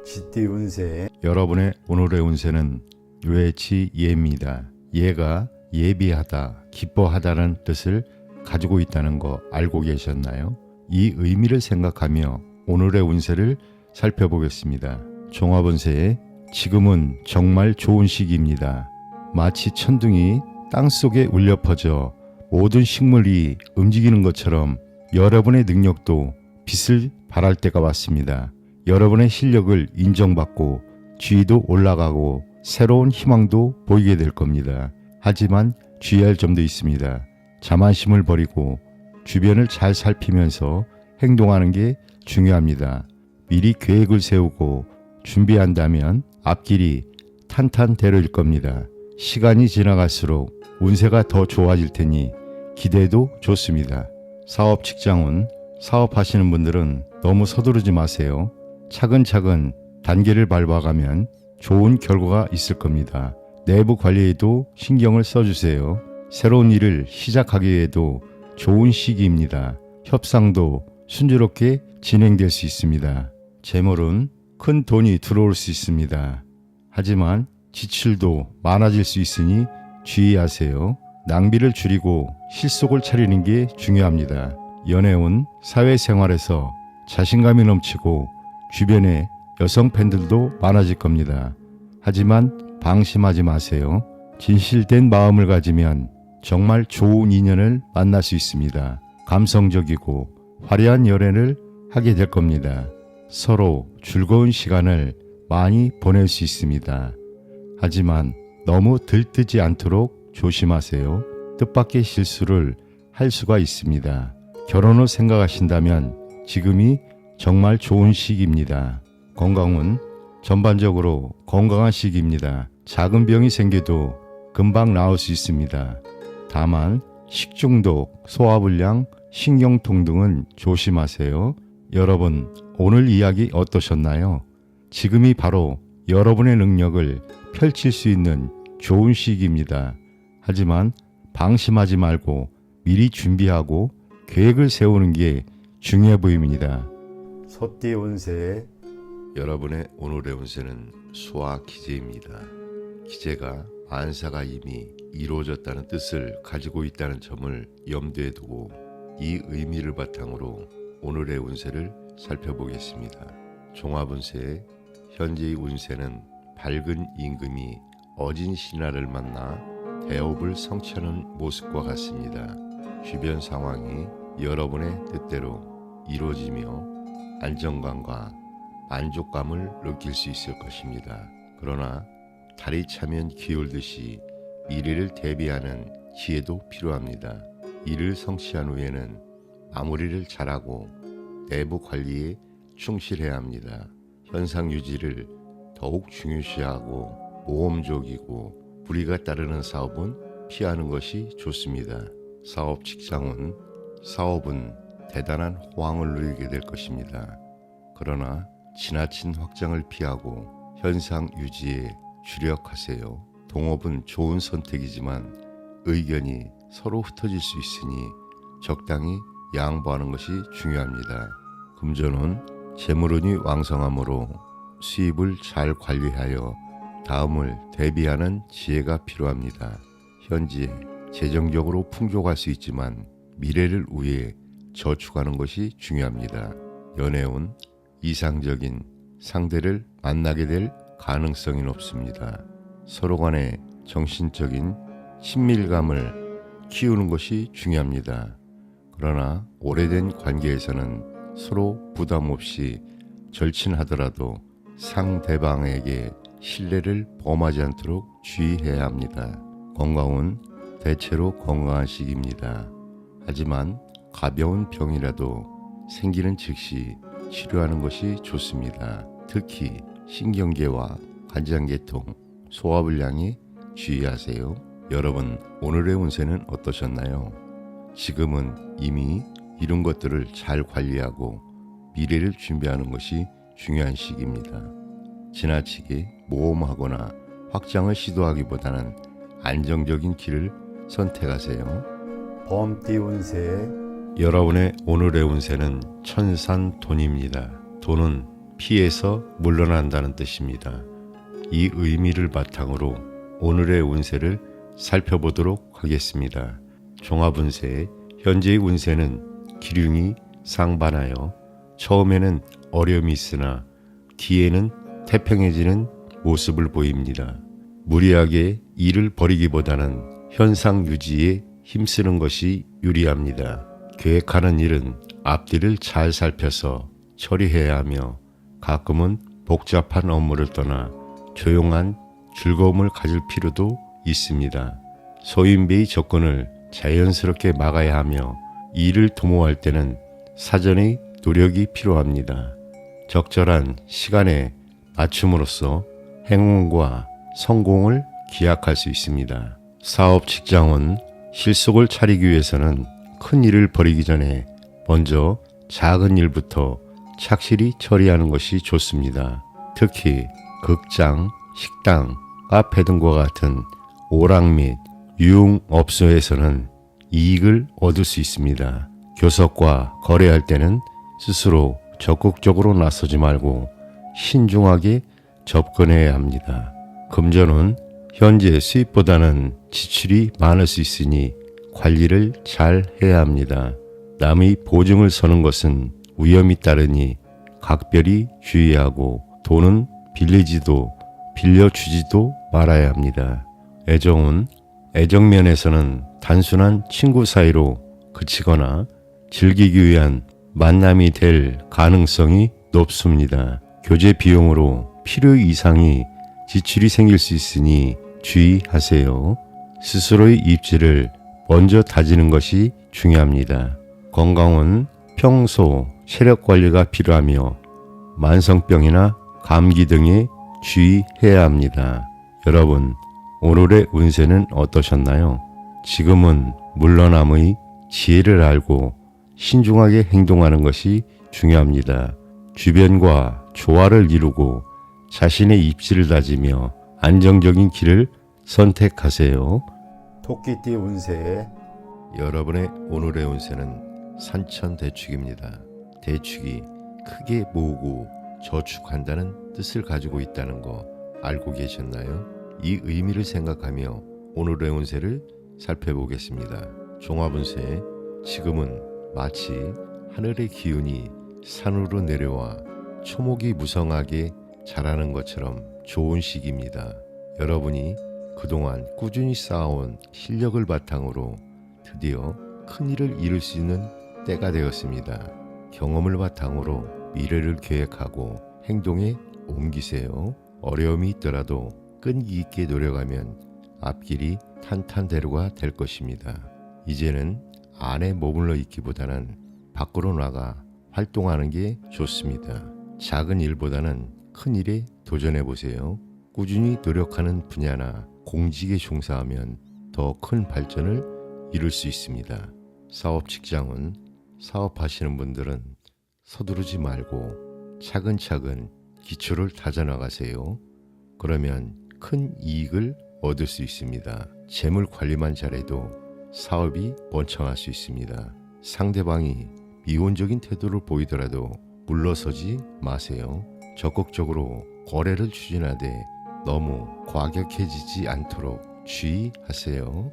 쥐띠 운세. 여러분의 오늘의 운세는 유해치 예입니다. 예가 예비하다, 기뻐하다는 뜻을 가지고 있다는 거 알고 계셨나요? 이 의미를 생각하며 오늘의 운세를 살펴보겠습니다. 종합운세에 지금은 정말 좋은 시기입니다. 마치 천둥이 땅속에 울려 퍼져 모든 식물이 움직이는 것처럼 여러분의 능력도 빛을 발할 때가 왔습니다. 여러분의 실력을 인정받고 지위도 올라가고 새로운 희망도 보이게 될 겁니다. 하지만 주의할 점도 있습니다. 자만심을 버리고 주변을 잘 살피면서 행동하는 게 중요합니다. 미리 계획을 세우고 준비한다면 앞길이 탄탄대로일 겁니다. 시간이 지나갈수록 운세가 더 좋아질 테니 기대도 좋습니다. 사업 직장운, 사업하시는 분들은 너무 서두르지 마세요. 차근차근 단계를 밟아가면 좋은 결과가 있을 겁니다. 내부 관리에도 신경을 써주세요. 새로운 일을 시작하기에도 좋은 시기입니다. 협상도 순조롭게 진행될 수 있습니다. 재물은 큰 돈이 들어올 수 있습니다. 하지만 지출도 많아질 수 있으니 주의하세요. 낭비를 줄이고 실속을 차리는 게 중요합니다. 연애운, 사회생활에서 자신감이 넘치고 주변에 여성 팬들도 많아질 겁니다. 하지만 방심하지 마세요. 진실된 마음을 가지면 정말 좋은 인연을 만날 수 있습니다. 감성적이고 화려한 연애를 하게 될 겁니다. 서로 즐거운 시간을 많이 보낼 수 있습니다. 하지만 너무 들뜨지 않도록 조심하세요. 뜻밖의 실수를 할 수가 있습니다. 결혼을 생각하신다면 지금이 정말 좋은 시기입니다. 건강은 전반적으로 건강한 시기입니다. 작은 병이 생겨도 금방 나을 수 있습니다. 다만 식중독, 소화불량, 신경통 등은 조심하세요. 여러분, 오늘 이야기 어떠셨나요? 지금이 바로 여러분의 능력을 펼칠 수 있는 좋은 시기입니다. 하지만 방심하지 말고 미리 준비하고 계획을 세우는 게 중요해 보입니다. 소띠 운세. 여러분의 오늘의 운세는 수화 기재입니다. 기재가 만사가 이미 이루어졌다는 뜻을 가지고 있다는 점을 염두에 두고 이 의미를 바탕으로 오늘의 운세를 살펴보겠습니다. 종합운세의 현재의 운세는 밝은 임금이 어진 신하를 만나 대업을 성취하는 모습과 같습니다. 주변 상황이 여러분의 뜻대로 이루어지며 안정감과 만족감을 느낄 수 있을 것입니다. 그러나 달이 차면 기울듯이 미래를 대비하는 지혜도 필요합니다. 일을 성취한 후에는 마무리를 잘하고 내부 관리에 충실해야 합니다. 현상 유지를 더욱 중요시하고 모험적이고 불이가 따르는 사업은 피하는 것이 좋습니다. 사업 직장은 사업은 대단한 호황을 누리게 될 것입니다. 그러나 지나친 확장을 피하고 현상 유지에 주력하세요. 동업은 좋은 선택이지만 의견이 서로 흩어질 수 있으니 적당히 양보하는 것이 중요합니다. 금전은 재물운이 왕성하므로 수입을 잘 관리하여 다음을 대비하는 지혜가 필요합니다. 현재 재정적으로 풍족할 수 있지만 미래를 위해 저축하는 것이 중요합니다. 연애운, 이상적인 상대를 만나게 될 가능성이 높습니다. 서로 간의 정신적인 친밀감을 키우는 것이 중요합니다. 그러나 오래된 관계에서는 서로 부담 없이 절친하더라도 상대방에게 신뢰를 범하지 않도록 주의해야 합니다. 건강은 대체로 건강한 시기입니다. 하지만 가벼운 병이라도 생기는 즉시 치료하는 것이 좋습니다. 특히 신경계와 간장계통, 소화불량에 주의하세요. 여러분, 오늘의 운세는 어떠셨나요? 지금은 이미 이룬 것들을 잘 관리하고 미래를 준비하는 것이 중요한 시기입니다. 지나치게 모험하거나 확장을 시도하기보다는 안정적인 길을 선택하세요. 범띠 운세. 여러분의 오늘의 운세는 천산돈입니다. 돈은 피해서 물러난다는 뜻입니다. 이 의미를 바탕으로 오늘의 운세를 살펴보도록 하겠습니다. 종합운세, 현재의 운세는 기륭이 상반하여 처음에는 어려움이 있으나 뒤에는 태평해지는 모습을 보입니다. 무리하게 일을 벌이기보다는 현상 유지에 힘쓰는 것이 유리합니다. 계획하는 일은 앞뒤를 잘 살펴서 처리해야 하며 가끔은 복잡한 업무를 떠나 조용한 즐거움을 가질 필요도 있습니다. 소인배의 접근을 자연스럽게 막아야 하며 일을 도모할 때는 사전의 노력이 필요합니다. 적절한 시간에 맞춤으로써 행운과 성공을 기약할 수 있습니다. 사업 직장은 실속을 차리기 위해서는 큰 일을 벌이기 전에 먼저 작은 일부터 착실히 처리하는 것이 좋습니다. 특히 극장, 식당, 카페 등과 같은 오락 및 유흥업소에서는 이익을 얻을 수 있습니다. 교섭과 거래할 때는 스스로 적극적으로 나서지 말고 신중하게 접근해야 합니다. 금전은 현재 수입보다는 지출이 많을 수 있으니 관리를 잘 해야 합니다. 남의 보증을 서는 것은 위험이 따르니 각별히 주의하고 돈은 빌리지도 빌려주지도 말아야 합니다. 애정은 애정면에서는 단순한 친구 사이로 그치거나 즐기기 위한 만남이 될 가능성이 높습니다. 교제 비용으로 필요 이상이 지출이 생길 수 있으니 주의하세요. 스스로의 입지를 먼저 다지는 것이 중요합니다. 건강은 평소 체력 관리가 필요하며 만성병이나 감기 등에 주의해야 합니다. 여러분, 오늘의 운세는 어떠셨나요? 지금은 물러남의 지혜를 알고 신중하게 행동하는 것이 중요합니다. 주변과 조화를 이루고 자신의 입지를 다지며 안정적인 길을 선택하세요. 토끼띠 운세, 여러분의 오늘의 운세는 산천대축입니다. 대축이 크게 모으고 저축한다는 뜻을 가지고 있다는 거 알고 계셨나요? 이 의미를 생각하며 오늘의 운세를 살펴보겠습니다. 종합운세, 지금은 마치 하늘의 기운이 산으로 내려와 초목이 무성하게 자라는 것처럼 좋은 시기입니다. 여러분이 그동안 꾸준히 쌓아온 실력을 바탕으로 드디어 큰 일을 이룰 수 있는 때가 되었습니다. 경험을 바탕으로 미래를 계획하고 행동에 옮기세요. 어려움이 있더라도 끈기 있게 노력하면 앞길이 탄탄대로가 될 것입니다. 이제는 안에 머물러 있기보다는 밖으로 나가 활동하는 게 좋습니다. 작은 일보다는 큰 일에 도전해 보세요. 꾸준히 노력하는 분야나 공직에 종사하면 더 큰 발전을 이룰 수 있습니다. 사업 직장은 사업하시는 분들은 서두르지 말고 차근차근 기초를 다져나가세요. 그러면 큰 이익을 얻을 수 있습니다. 재물 관리만 잘해도 사업이 번창할 수 있습니다. 상대방이 미온적인 태도를 보이더라도 물러서지 마세요. 적극적으로 거래를 추진하되 너무 과격해지지 않도록 주의하세요.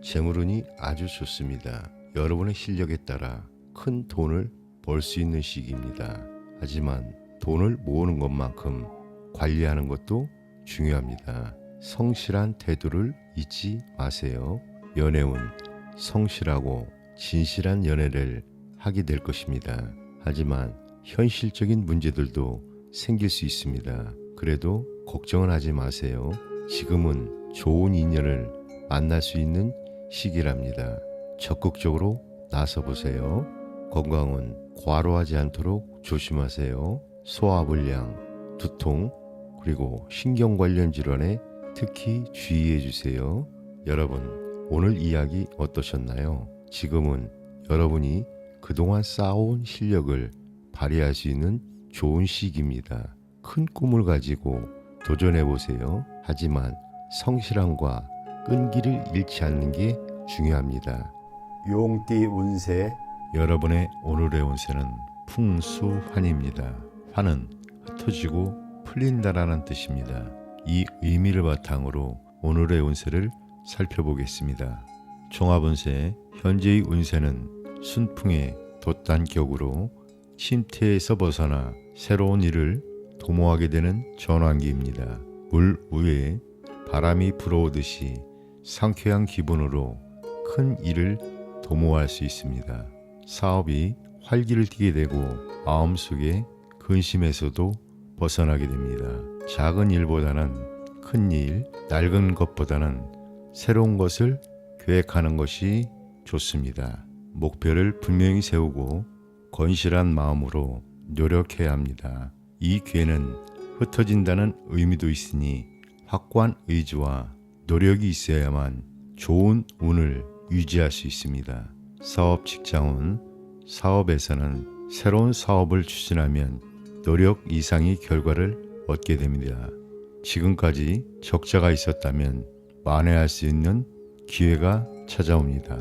재물운이 아주 좋습니다. 여러분의 실력에 따라 큰 돈을 벌 수 있는 시기입니다. 하지만 돈을 모으는 것만큼 관리하는 것도 중요합니다. 성실한 태도를 잊지 마세요. 연애운, 성실하고 진실한 연애를 하게 될 것입니다. 하지만 현실적인 문제들도 생길 수 있습니다. 그래도 걱정은 하지 마세요. 지금은 좋은 인연을 만날 수 있는 시기랍니다. 적극적으로 나서보세요. 건강은 과로하지 않도록 조심하세요. 소화불량, 두통, 그리고 신경 관련 질환에 특히 주의해 주세요. 여러분, 오늘 이야기 어떠셨나요? 지금은 여러분이 그동안 쌓아온 실력을 발휘할 수 있는 좋은 시기입니다. 큰 꿈을 가지고 도전해 보세요. 하지만 성실함과 끈기를 잃지 않는 게 중요합니다. 용띠 운세, 여러분의 오늘의 운세는 풍수환입니다. 화는 흩어지고 풀린다라는 뜻입니다. 이 의미를 바탕으로 오늘의 운세를 살펴보겠습니다. 종합운세, 현재의 운세는 순풍의 돛단격으로 침태에서 벗어나 새로운 일을 도모하게 되는 전환기입니다. 물 위에 바람이 불어오듯이 상쾌한 기분으로 큰 일을 도모할 수 있습니다. 사업이 활기를 띠게 되고 마음속에 근심에서도 벗어나게 됩니다. 작은 일보다는 큰 일, 낡은 것보다는 새로운 것을 계획하는 것이 좋습니다. 목표를 분명히 세우고 건실한 마음으로 노력해야 합니다. 이 기회는 흩어진다는 의미도 있으니 확고한 의지와 노력이 있어야만 좋은 운을 유지할 수 있습니다. 사업 직장운, 사업에서는 새로운 사업을 추진하면 노력 이상의 결과를 얻게 됩니다. 지금까지 적자가 있었다면 만회할 수 있는 기회가 찾아옵니다.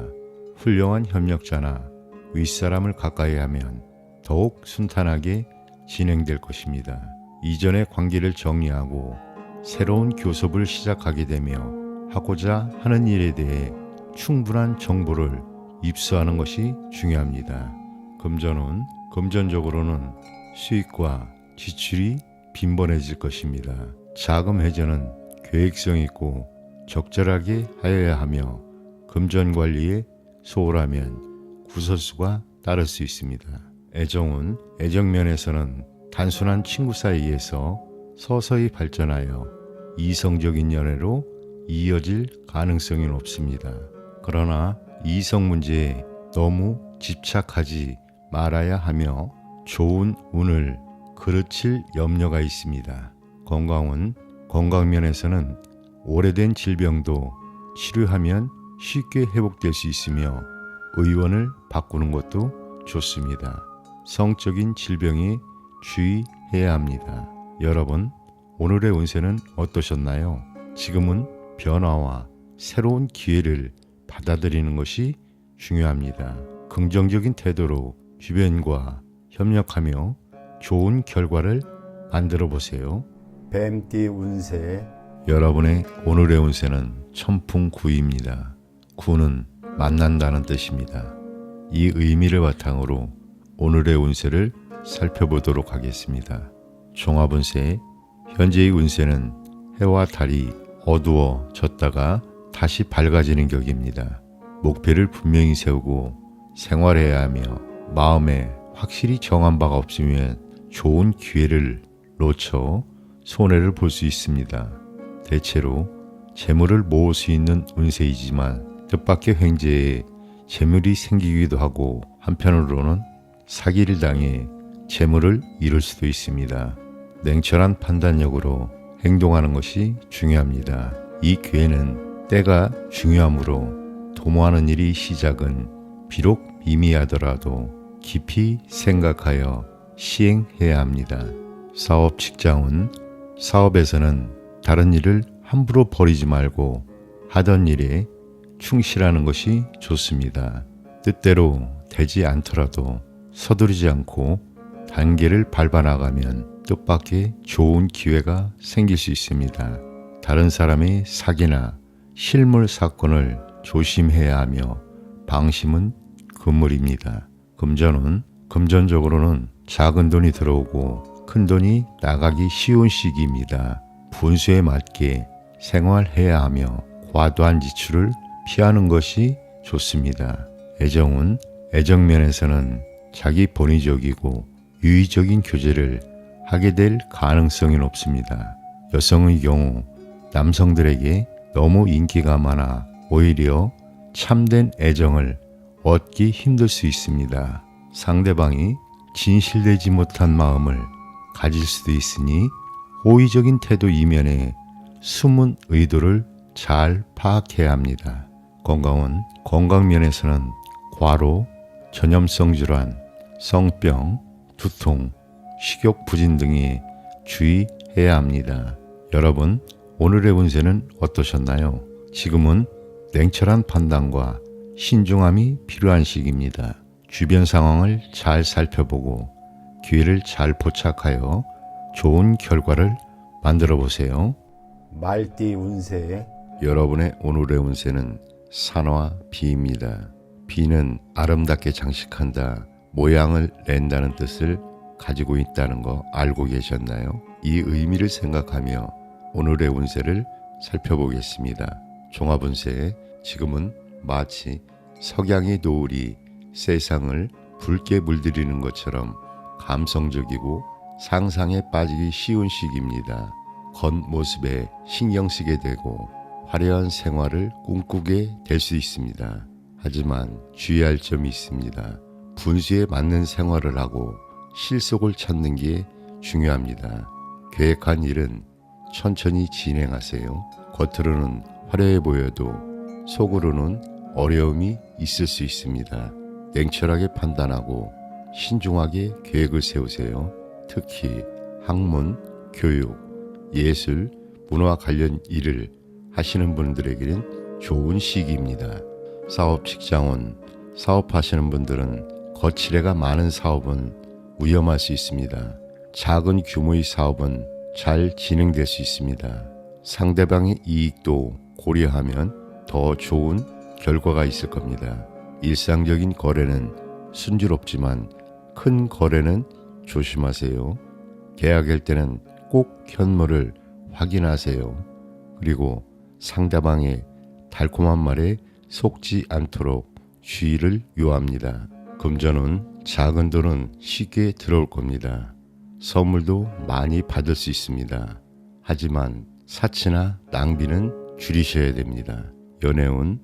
훌륭한 협력자나 윗사람을 가까이 하면 더욱 순탄하게 진행될 것입니다. 이전의 관계를 정리하고 새로운 교섭을 시작하게 되며 하고자 하는 일에 대해 충분한 정보를 입수하는 것이 중요합니다. 금전은 금전적으로는 수익과 지출이 빈번해질 것입니다. 자금 회전은 계획성 있고 적절하게 하여야 하며 금전 관리에 소홀하면 구설수가 따를 수 있습니다. 애정은 애정면에서는 단순한 친구 사이에서 서서히 발전하여 이성적인 연애로 이어질 가능성이 높습니다. 그러나 이성 문제에 너무 집착하지 말아야 하며 좋은 운을 그르칠 염려가 있습니다. 건강은 건강면에서는 오래된 질병도 치료하면 쉽게 회복될 수 있으며 의원을 바꾸는 것도 좋습니다. 성적인 질병에 주의해야 합니다. 여러분, 오늘의 운세는 어떠셨나요? 지금은 변화와 새로운 기회를 받아들이는 것이 중요합니다. 긍정적인 태도로 주변과 협력하며 좋은 결과를 만들어 보세요. 뱀띠 운세, 여러분의 오늘의 운세는 천풍구입니다. 구는 만난다는 뜻입니다. 이 의미를 바탕으로 오늘의 운세를 살펴보도록 하겠습니다. 종합운세, 현재의 운세는 해와 달이 어두워졌다가 다시 밝아지는 격입니다. 목표를 분명히 세우고 생활해야 하며 마음에 확실히 정한 바가 없으면 좋은 기회를 놓쳐 손해를 볼 수 있습니다. 대체로 재물을 모을 수 있는 운세이지만 뜻밖의 횡재에 재물이 생기기도 하고 한편으로는 사기를 당해 재물을 잃을 수도 있습니다. 냉철한 판단력으로 행동하는 것이 중요합니다. 이 기회는 때가 중요하므로 도모하는 일이 시작은 비록 미미하더라도 깊이 생각하여 시행해야 합니다. 사업 직장은 사업에서는 다른 일을 함부로 버리지 말고 하던 일에 충실하는 것이 좋습니다. 뜻대로 되지 않더라도 서두르지 않고 단계를 밟아 나가면 뜻밖의 좋은 기회가 생길 수 있습니다. 다른 사람의 사기나 실물 사건을 조심해야 하며 방심은 금물입니다. 금전은 금전적으로는 작은 돈이 들어오고 큰 돈이 나가기 쉬운 시기입니다. 분수에 맞게 생활해야 하며 과도한 지출을 피하는 것이 좋습니다. 애정은 애정면에서는 자기 본의적이고 유의적인 교제를 하게 될 가능성이 높습니다. 여성의 경우 남성들에게 너무 인기가 많아 오히려 참된 애정을 얻기 힘들 수 있습니다. 상대방이 진실되지 못한 마음을 가질 수도 있으니 호의적인 태도 이면에 숨은 의도를 잘 파악해야 합니다. 건강은 건강면에서는 과로, 전염성 질환, 성병, 두통, 식욕 부진 등에 주의해야 합니다. 여러분, 오늘의 운세는 어떠셨나요? 지금은 냉철한 판단과 신중함이 필요한 시기입니다. 주변 상황을 잘 살펴보고 기회를 잘 포착하여 좋은 결과를 만들어 보세요. 말띠 운세, 여러분의 오늘의 운세는 산화 비입니다. 비는 아름답게 장식한다, 모양을 낸다는 뜻을 가지고 있다는 거 알고 계셨나요? 이 의미를 생각하며 오늘의 운세를 살펴보겠습니다. 종합운세, 지금은 마치 석양의 노을이 세상을 붉게 물들이는 것처럼 감성적이고 상상에 빠지기 쉬운 시기입니다. 겉모습에 신경 쓰게 되고 화려한 생활을 꿈꾸게 될 수 있습니다. 하지만 주의할 점이 있습니다. 분수에 맞는 생활을 하고 실속을 찾는 게 중요합니다. 계획한 일은 천천히 진행하세요. 겉으로는 화려해 보여도 속으로는 어려움이 있을 수 있습니다. 냉철하게 판단하고 신중하게 계획을 세우세요. 특히 학문, 교육, 예술, 문화 관련 일을 하시는 분들에게는 좋은 시기입니다. 사업 직장원, 사업하시는 분들은 거칠애가 많은 사업은 위험할 수 있습니다. 작은 규모의 사업은 잘 진행될 수 있습니다. 상대방의 이익도 고려하면 더 좋은 결과가 있을 겁니다. 일상적인 거래는 순조롭지만 큰 거래는 조심하세요. 계약할 때는 꼭 현물을 확인하세요. 그리고 상대방의 달콤한 말에 속지 않도록 주의를 요합니다. 금전은 작은 돈은 쉽게 들어올 겁니다. 선물도 많이 받을 수 있습니다. 하지만 사치나 낭비는 줄이셔야 됩니다. 연애운,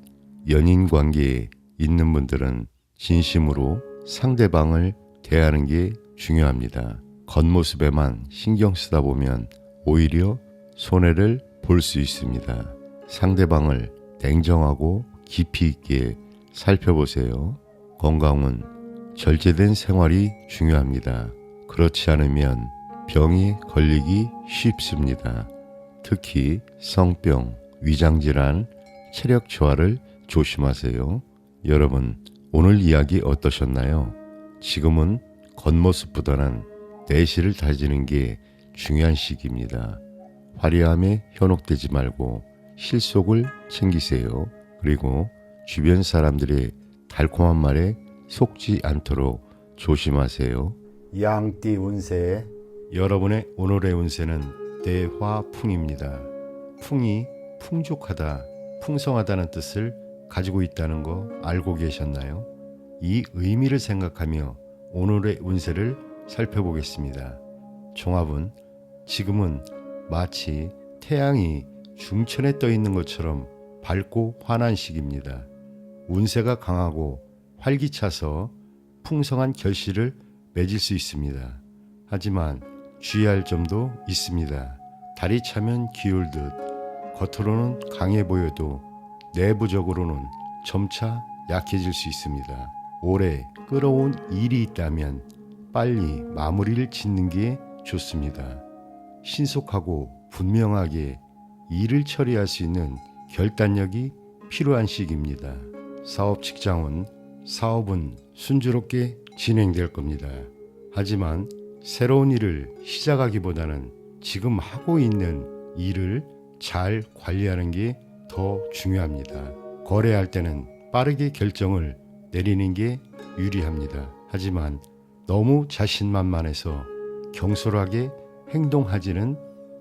연인 관계에 있는 분들은 진심으로 상대방을 대하는 게 중요합니다. 겉모습에만 신경 쓰다 보면 오히려 손해를 볼 수 있습니다. 상대방을 냉정하고 깊이 있게 살펴보세요. 건강은 절제된 생활이 중요합니다. 그렇지 않으면 병이 걸리기 쉽습니다. 특히 성병, 위장질환, 체력 저하를 조심하세요. 여러분, 오늘 이야기 어떠셨나요? 지금은 겉모습보다는 내실을 다지는 게 중요한 시기입니다. 화려함에 현혹되지 말고 실속을 챙기세요. 그리고 주변 사람들의 달콤한 말에 속지 않도록 조심하세요. 양띠 운세, 여러분의 오늘의 운세는 대화풍입니다. 풍이 풍족하다, 풍성하다는 뜻을 가지고 있다는 거 알고 계셨나요? 이 의미를 생각하며 오늘의 운세를 살펴보겠습니다. 종합은 지금은 마치 태양이 중천에 떠 있는 것처럼 밝고 환한 시기입니다. 운세가 강하고 활기차서 풍성한 결실을 맺을 수 있습니다. 하지만 주의할 점도 있습니다. 달이 차면 기울듯 겉으로는 강해 보여도 내부적으로는 점차 약해질 수 있습니다. 오래 끌어온 일이 있다면 빨리 마무리를 짓는 게 좋습니다. 신속하고 분명하게 일을 처리할 수 있는 결단력이 필요한 시기입니다. 사업 직장은 사업은 순조롭게 진행될 겁니다. 하지만 새로운 일을 시작하기보다는 지금 하고 있는 일을 잘 관리하는 게 더 중요합니다. 거래할 때는 빠르게 결정을 내리는 게 유리합니다. 하지만 너무 자신만만해서 경솔하게 행동하지는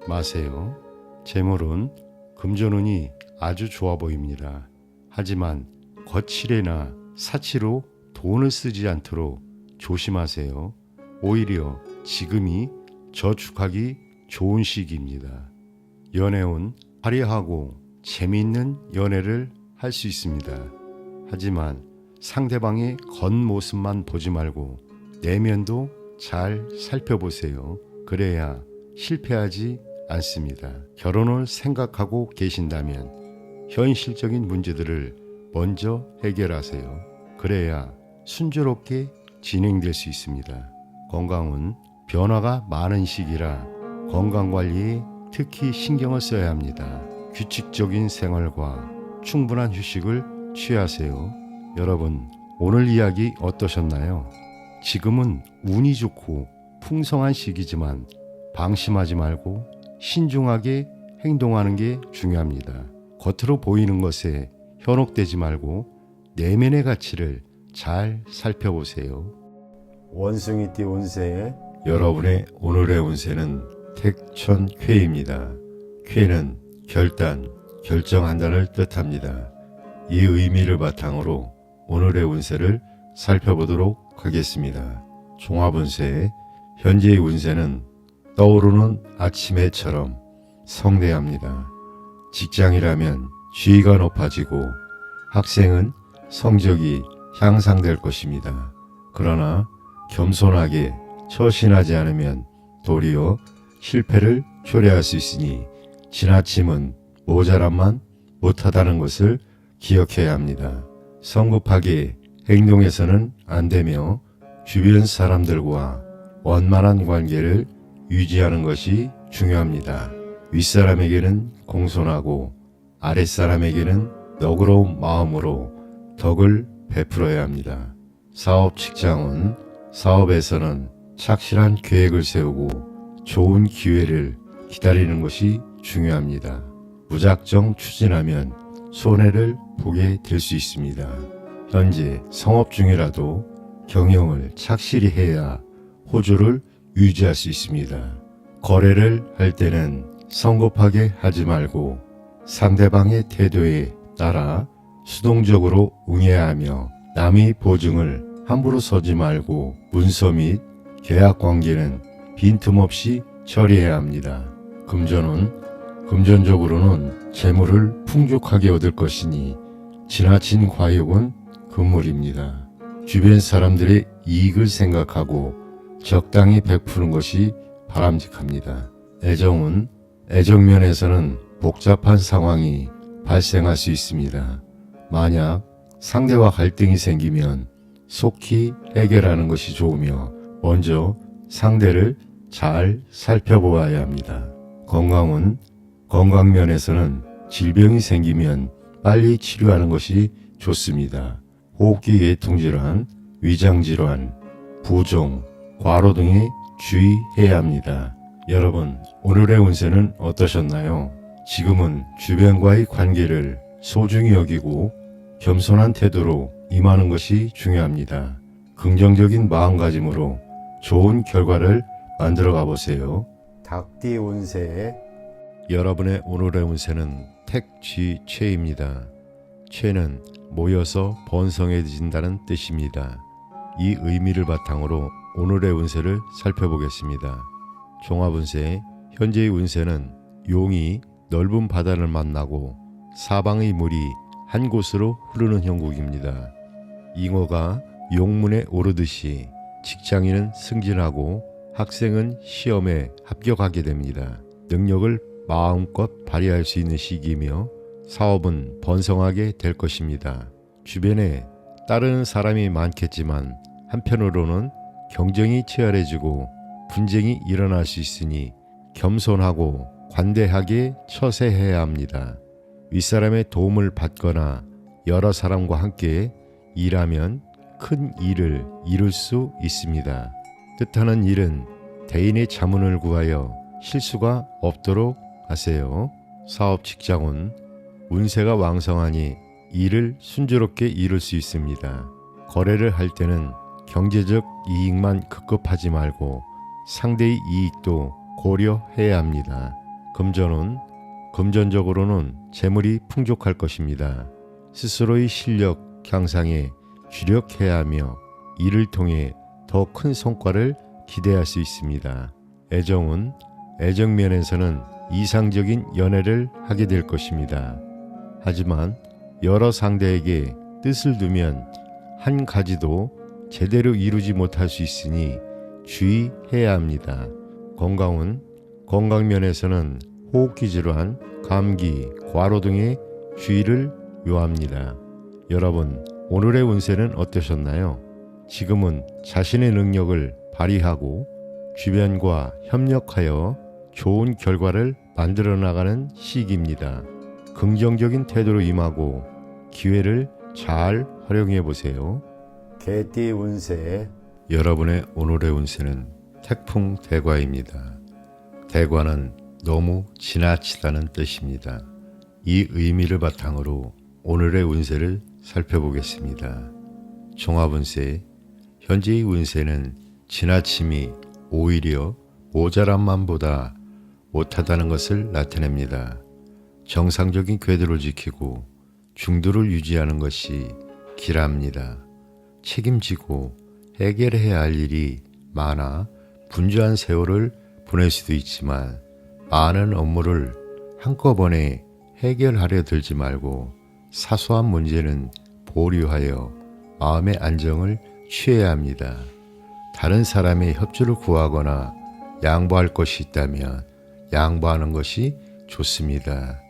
마세요. 재물은 금전운이 아주 좋아 보입니다. 하지만 거칠애나 사치로 돈을 쓰지 않도록 조심하세요. 오히려 지금이 저축하기 좋은 시기입니다. 연애운 화려하고 재미있는 연애를 할 수 있습니다. 하지만 상대방의 겉모습만 보지 말고 내면도 잘 살펴보세요. 그래야 실패하지 않습니다. 결혼을 생각하고 계신다면 현실적인 문제들을 먼저 해결하세요. 그래야 순조롭게 진행될 수 있습니다. 건강은 변화가 많은 시기라 건강관리에 특히 신경을 써야 합니다. 규칙적인 생활과 충분한 휴식을 취하세요. 여러분, 오늘 이야기 어떠셨나요? 지금은 운이 좋고 풍성한 시기지만 방심하지 말고 신중하게 행동하는 게 중요합니다. 겉으로 보이는 것에 현혹되지 말고 내면의 가치를 잘 살펴보세요. 원숭이띠 운세 여러분의 오늘의 운세는 택천쾌입니다. 쾌는 결단, 결정한다를 뜻합니다. 이 의미를 바탕으로 오늘의 운세를 살펴보도록 하겠습니다. 종합운세, 현재의 운세는 떠오르는 아침 해처럼 성대합니다. 직장이라면 지위가 높아지고 학생은 성적이 향상될 것입니다. 그러나 겸손하게 처신하지 않으면 도리어 실패를 초래할 수 있으니 지나침은 모자람만 못하다는 것을 기억해야 합니다. 성급하게 행동해서는 안 되며 주변 사람들과 원만한 관계를 유지하는 것이 중요합니다. 윗사람에게는 공손하고 아랫사람에게는 너그러운 마음으로 덕을 베풀어야 합니다. 사업 직장은 사업에서는 착실한 계획을 세우고 좋은 기회를 기다리는 것이 중요합니다. 무작정 추진하면 손해를 보게 될 수 있습니다. 현재 성업 중이라도 경영을 착실히 해야 호조를 유지할 수 있습니다. 거래를 할 때는 성급하게 하지 말고 상대방의 태도에 따라 수동적으로 응해야 하며 남의 보증을 함부로 서지 말고 문서 및 계약 관계는 빈틈없이 처리해야 합니다. 금전적으로는 재물을 풍족하게 얻을 것이니 지나친 과욕은 금물입니다. 주변 사람들의 이익을 생각하고 적당히 베푸는 것이 바람직합니다. 애정면에서는 복잡한 상황이 발생할 수 있습니다. 만약 상대와 갈등이 생기면 속히 해결하는 것이 좋으며 먼저 상대를 잘 살펴보아야 합니다. 건강면에서는 질병이 생기면 빨리 치료하는 것이 좋습니다. 호흡기 계통질환, 위장질환, 부종, 과로 등에 주의해야 합니다. 여러분, 오늘의 운세는 어떠셨나요? 지금은 주변과의 관계를 소중히 여기고 겸손한 태도로 임하는 것이 중요합니다. 긍정적인 마음가짐으로 좋은 결과를 만들어 가보세요. 닭띠 운세 여러분의 오늘의 운세는 택쥐최입니다. 최는 모여서 번성해진다는 뜻입니다. 이 의미를 바탕으로 오늘의 운세를 살펴보겠습니다. 종합운세, 현재의 운세는 용이 넓은 바다를 만나고 사방의 물이 한 곳으로 흐르는 형국입니다. 잉어가 용문에 오르듯이 직장인은 승진하고 학생은 시험에 합격하게 됩니다. 능력을 마음껏 발휘할 수 있는 시기이며 사업은 번성하게 될 것입니다. 주변에 따르는 사람이 많겠지만 한편으로는 경쟁이 치열해지고 분쟁이 일어날 수 있으니 겸손하고 관대하게 처세해야 합니다. 윗사람의 도움을 받거나 여러 사람과 함께 일하면 큰 일을 이룰 수 있습니다. 뜻하는 일은 대인의 자문을 구하여 실수가 없도록 하세요. 사업 직장은 운세가 왕성하니 일을 순조롭게 이룰 수 있습니다. 거래를 할 때는 경제적 이익만 급급하지 말고 상대의 이익도 고려해야 합니다. 금전적으로는 재물이 풍족할 것입니다. 스스로의 실력 향상에 주력해야 하며 이를 통해 더 큰 성과를 기대할 수 있습니다. 애정면에서는 이상적인 연애를 하게 될 것입니다. 하지만 여러 상대에게 뜻을 두면 한 가지도 제대로 이루지 못할 수 있으니 주의해야 합니다. 건강면에서는 호흡기 질환, 감기, 과로 등의 주의를 요합니다. 여러분, 오늘의 운세는 어떠셨나요? 지금은 자신의 능력을 발휘하고 주변과 협력하여 좋은 결과를 만들어 나가는 시기입니다. 긍정적인 태도로 임하고 기회를 잘 활용해 보세요. 개띠 운세 여러분의 오늘의 운세는 태풍 대과입니다. 대과는 너무 지나치다는 뜻입니다. 이 의미를 바탕으로 오늘의 운세를 살펴보겠습니다. 종합운세, 현재의 운세는 지나침이 오히려 모자람만보다 못하다는 것을 나타냅니다. 정상적인 궤도를 지키고 중도를 유지하는 것이 기랍니다. 책임지고 해결해야 할 일이 많아 분주한 세월을 보낼 수도 있지만 많은 업무를 한꺼번에 해결하려 들지 말고 사소한 문제는 보류하여 마음의 안정을 취해야 합니다. 다른 사람의 협조를 구하거나 양보할 것이 있다면 양보하는 것이 좋습니다.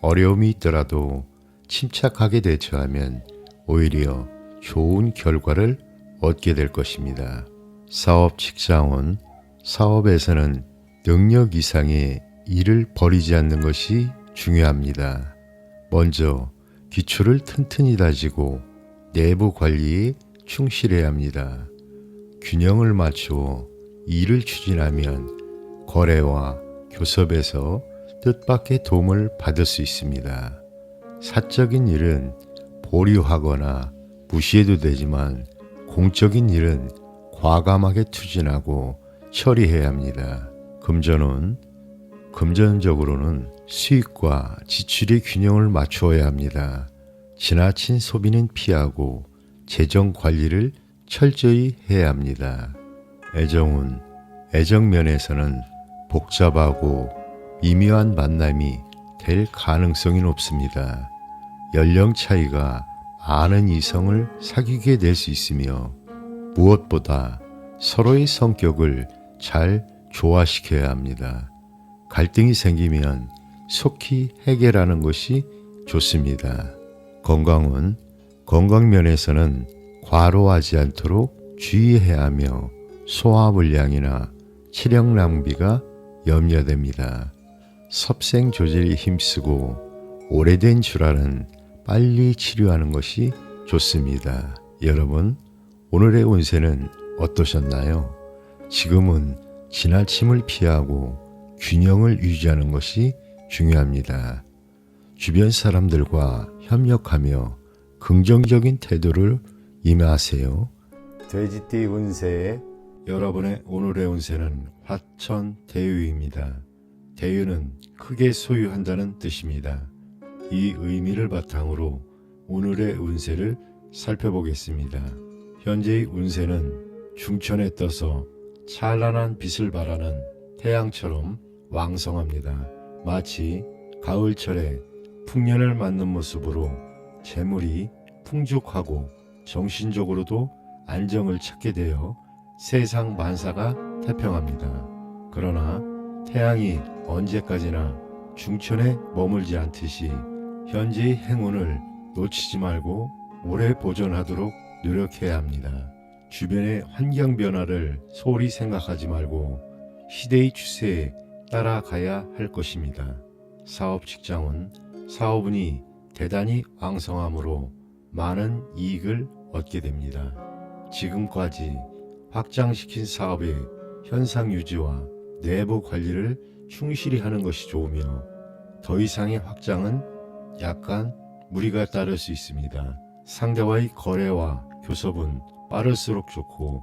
어려움이 있더라도 침착하게 대처하면 오히려 좋은 결과를 얻게 될 것입니다. 사업 직장운, 사업에서는 능력 이상의 일을 벌이지 않는 것이 중요합니다. 먼저 기초를 튼튼히 다지고 내부 관리에 충실해야 합니다. 균형을 맞추어 일을 추진하면 거래와 교섭에서 뜻밖의 도움을 받을 수 있습니다. 사적인 일은 보류하거나 무시해도 되지만 공적인 일은 과감하게 추진하고 처리해야 합니다. 금전적으로는 수익과 지출의 균형을 맞추어야 합니다. 지나친 소비는 피하고 재정 관리를 철저히 해야 합니다. 애정운, 애정면에서는 복잡하고 미묘한 만남이 될 가능성이 높습니다. 연령 차이가 많은 이성을 사귀게 될 수 있으며 무엇보다 서로의 성격을 잘 조화시켜야 합니다. 갈등이 생기면 속히 해결하는 것이 좋습니다. 건강은 건강면에서는 과로하지 않도록 주의해야 하며 소화불량이나 체력 낭비가 염려됩니다. 섭생 조절에 힘쓰고 오래된 질환은 빨리 치료하는 것이 좋습니다. 여러분, 오늘의 운세는 어떠셨나요? 지금은 지나침을 피하고 균형을 유지하는 것이 중요합니다. 주변 사람들과 협력하며 긍정적인 태도를 임하세요. 돼지띠 운세의 여러분의 오늘의 운세는 화천대유입니다. 대유는 크게 소유한다는 뜻입니다. 이 의미를 바탕으로 오늘의 운세를 살펴보겠습니다. 현재의 운세는 중천에 떠서 찬란한 빛을 발하는 태양처럼 왕성합니다. 마치 가을철에 풍년을 맞는 모습으로 재물이 풍족하고 정신적으로도 안정을 찾게 되어 세상 만사가 태평합니다. 그러나 태양이 언제까지나 중천에 머물지 않듯이 현재의 행운을 놓치지 말고 오래 보존하도록 노력해야 합니다. 주변의 환경 변화를 소홀히 생각하지 말고 시대의 추세에 따라가야 할 것입니다. 사업 직장은 사업운이 대단히 왕성하므로 많은 이익을 얻게 됩니다. 지금까지 확장시킨 사업의 현상 유지와 내부 관리를 충실히 하는 것이 좋으며 더 이상의 확장은 약간 무리가 따를 수 있습니다. 상대와의 거래와 교섭은 빠를수록 좋고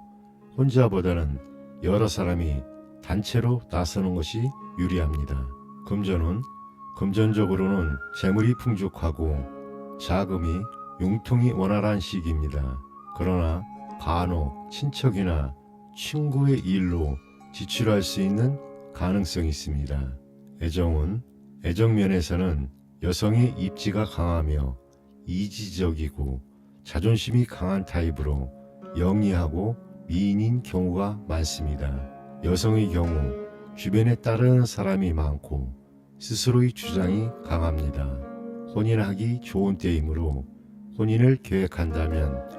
혼자보다는 여러 사람이 단체로 나서는 것이 유리합니다. 금전은 금전적으로는 재물이 풍족하고 자금이 융통이 원활한 시기입니다. 그러나 간혹 친척이나 친구의 일로 지출할 수 있는 가능성이 있습니다. 애정은 애정면에서는 여성의 입지가 강하며 이지적이고 자존심이 강한 타입으로 영리하고 미인인 경우가 많습니다. 여성의 경우 주변에 따르는 사람이 많고 스스로의 주장이 강합니다. 혼인하기 좋은 때이므로 혼인을 계획한다면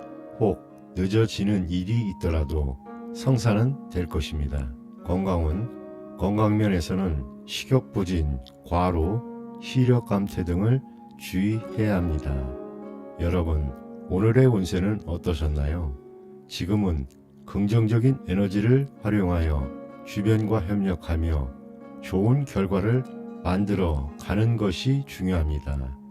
혹 늦어지는 일이 있더라도 성사는 될 것입니다. 건강은 건강면에서는 식욕부진, 과로, 시력 감퇴 등을 주의해야 합니다. 여러분, 오늘의 운세는 어떠셨나요? 지금은 긍정적인 에너지를 활용하여 주변과 협력하며 좋은 결과를 만들어 가는 것이 중요합니다.